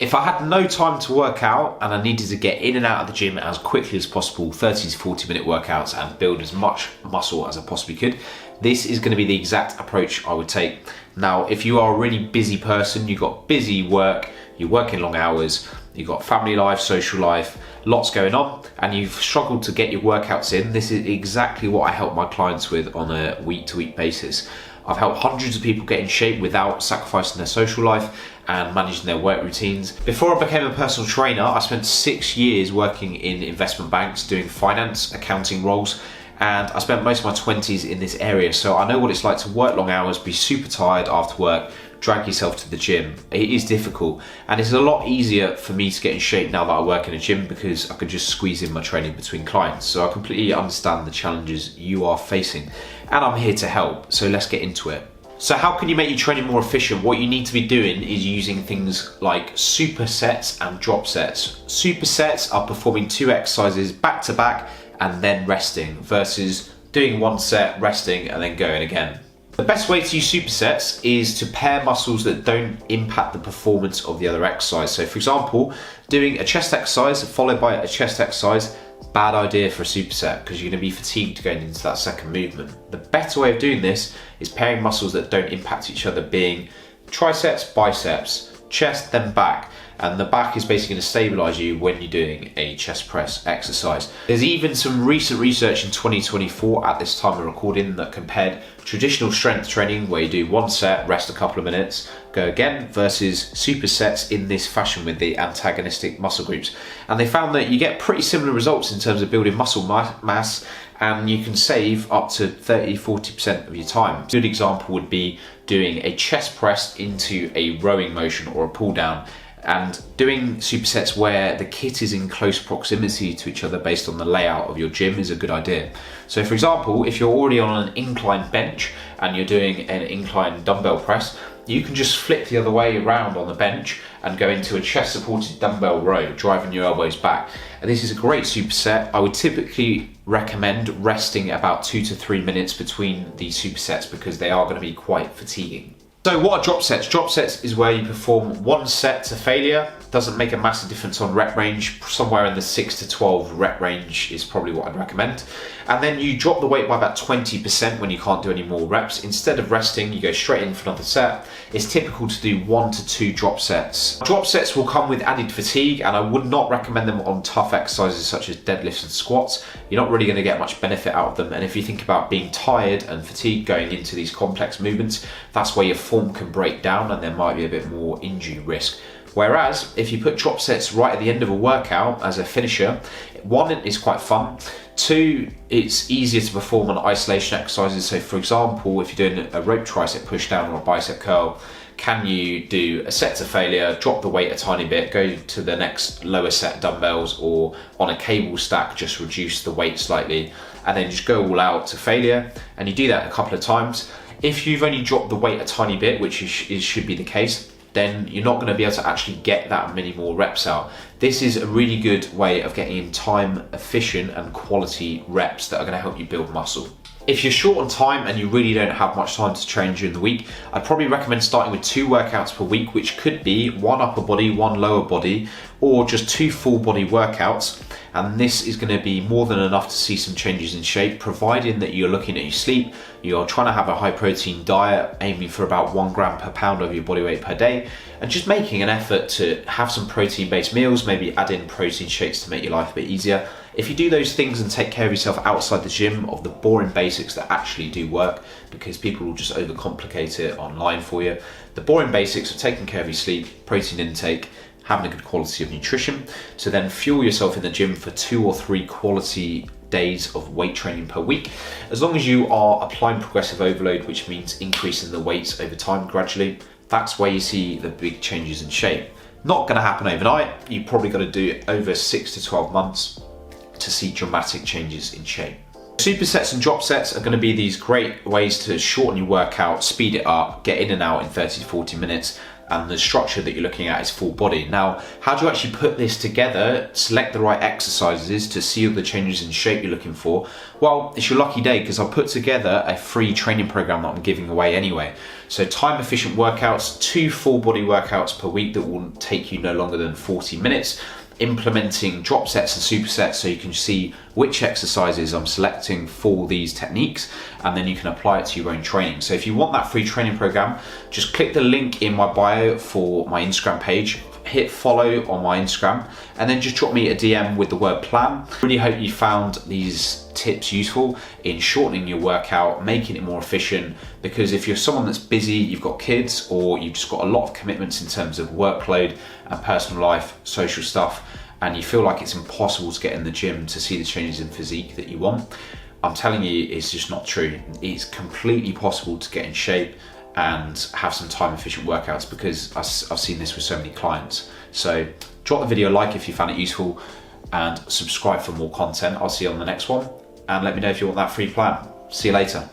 If I had no time to work out and I needed to get in and out of the gym as quickly as possible, 30 to 40 minute workouts and build as much muscle as I possibly could, this is going to be the exact approach I would take. Now, if you are a really busy person, you've got busy work, you're working long hours, you've got family life, social life, lots going on, and you've struggled to get your workouts in, this is exactly what I help my clients with on a week-to-week basis. I've helped hundreds of people get in shape without sacrificing their social life and managing their work routines. Before I became a personal trainer, I spent 6 years working in investment banks doing finance, accounting roles, and I spent most of my 20s in this area, so I know what it's like to work long hours, be super tired after work, drag yourself to the gym. It is difficult, and it's a lot easier for me to get in shape now that I work in a gym because I can just squeeze in my training between clients. So I completely understand the challenges you are facing, and I'm here to help, so let's get into it. So how can you make your training more efficient? What you need to be doing is using things like supersets and drop sets. Supersets are performing 2 exercises back to back and then resting, versus doing 1 set, resting, and then going again. The best way to use supersets is to pair muscles that don't impact the performance of the other exercise. So for example, doing a chest exercise followed by a chest exercise, bad idea for a superset because you're going to be fatigued going into that second movement. The better way of doing this is pairing muscles that don't impact each other, being triceps, biceps, chest, then back. And the back is basically going to stabilize you when you're doing a chest press exercise. There's even some recent research in 2024 at this time of recording that compared traditional strength training where you do 1 set, rest a couple of minutes, go again, versus supersets in this fashion with the antagonistic muscle groups. And they found that you get pretty similar results in terms of building muscle mass, and you can save up to 30-40% of your time. A good example would be doing a chest press into a rowing motion or a pull down, and doing supersets where the kit is in close proximity to each other based on the layout of your gym is a good idea. So for example, if you're already on an incline bench and you're doing an incline dumbbell press, you can just flip the other way around on the bench and go into a chest supported dumbbell row, driving your elbows back. And this is a great superset. I would typically recommend resting about 2 to 3 minutes between these supersets because they are going to be quite fatiguing. So what are drop sets? Drop sets is where you perform 1 set to failure. Doesn't make a massive difference on rep range. Somewhere in the 6 to 12 rep range is probably what I'd recommend. And then you drop the weight by about 20% when you can't do any more reps. Instead of resting, you go straight in for another set. It's typical to do 1 to 2 drop sets. Drop sets will come with added fatigue, and I would not recommend them on tough exercises such as deadlifts and squats. You're not really going to get much benefit out of them. And if you think about being tired and fatigued going into these complex movements, that's where your form can break down and there might be a bit more injury risk. Whereas if you put drop sets right at the end of a workout as a finisher, 1, it's quite fun. 2, it's easier to perform on isolation exercises. So for example, if you're doing a rope tricep push down or a bicep curl, can you do a set to failure, drop the weight a tiny bit, go to the next lower set dumbbells, or on a cable stack just reduce the weight slightly and then just go all out to failure. And you do that a couple of times. If you've only dropped the weight a tiny bit, which should be the case, then you're not going to be able to actually get that many more reps out. This is a really good way of getting in time efficient and quality reps that are going to help you build muscle. If you're short on time and you really don't have much time to train during the week, I'd probably recommend starting with 2 workouts per week, which could be 1 upper body, 1 lower body, or just 2 full body workouts. And this is going to be more than enough to see some changes in shape, providing that you're looking at your sleep, you're trying to have a high protein diet, aiming for about 1 gram per pound of your body weight per day, and just making an effort to have some protein based meals, maybe add in protein shakes to make your life a bit easier. If you do those things and take care of yourself outside the gym, of the boring basics that actually do work, because people will just overcomplicate it online for you, the boring basics of taking care of your sleep, protein intake, having a good quality of nutrition, to then fuel yourself in the gym for 2 or 3 quality days of weight training per week. As long as you are applying progressive overload, which means increasing the weights over time gradually, that's where you see the big changes in shape. Not going to happen overnight. You've probably got to do it over 6 to 12 months to see dramatic changes in shape. Supersets and drop sets are going to be these great ways to shorten your workout, speed it up, get in and out in 30 to 40 minutes. and the structure that you're looking at is full body. Now, how do you actually put this together, select the right exercises to see all the changes in shape you're looking for? Well, it's your lucky day, because I've put together a free training program that I'm giving away anyway. So time efficient workouts, 2 full body workouts per week that will take you no longer than 40 minutes. Implementing drop sets and supersets so you can see which exercises I'm selecting for these techniques, and then you can apply it to your own training. So if you want that free training program, just click the link in my bio for my Instagram page, hit follow on my Instagram, and then just drop me a DM with the word plan. Really hope you found these tips useful in shortening your workout, making it more efficient, because if you're someone that's busy, you've got kids, or you've just got a lot of commitments in terms of workload and personal life, social stuff, and you feel like it's impossible to get in the gym to see the changes in physique that you want, I'm telling you, it's just not true. It's completely possible to get in shape and have some time efficient workouts, because I've seen this with so many clients. So drop the video a like if you found it useful, and subscribe for more content. I'll see you on the next one, and let me know if you want that free plan. See you later.